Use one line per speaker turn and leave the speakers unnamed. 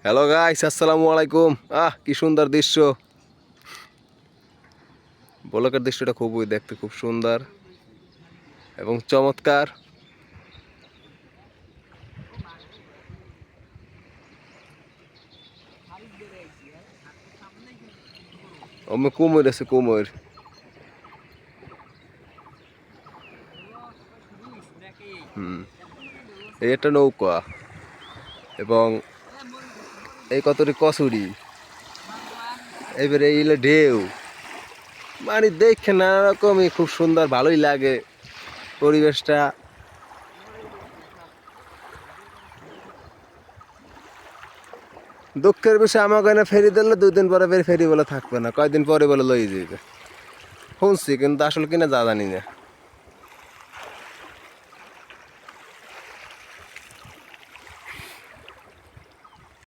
Hello guys, আসসালামু আলাইকুম। কি সুন্দর দৃশ্য। বলকের দৃশ্যটা খুবই দেখতে খুব সুন্দর এবং চমৎকার। কুমির আছে, কুমির। এই একটা নৌকা এবং এই কতটি কচুরি, এবারে এইগুলো ঢেউ, মানে দেখে নানা রকমই খুব সুন্দর, ভালোই লাগে পরিবেশটা। দুঃখের বিষয় আমাকে এখানে ফেরি দিলে 2 দিন পরে ফেরি বলে থাকবে না, কয়দিন পরে বলে লই যাবে। শুনছি কিন্তু আসলে কিনা যা জানি না।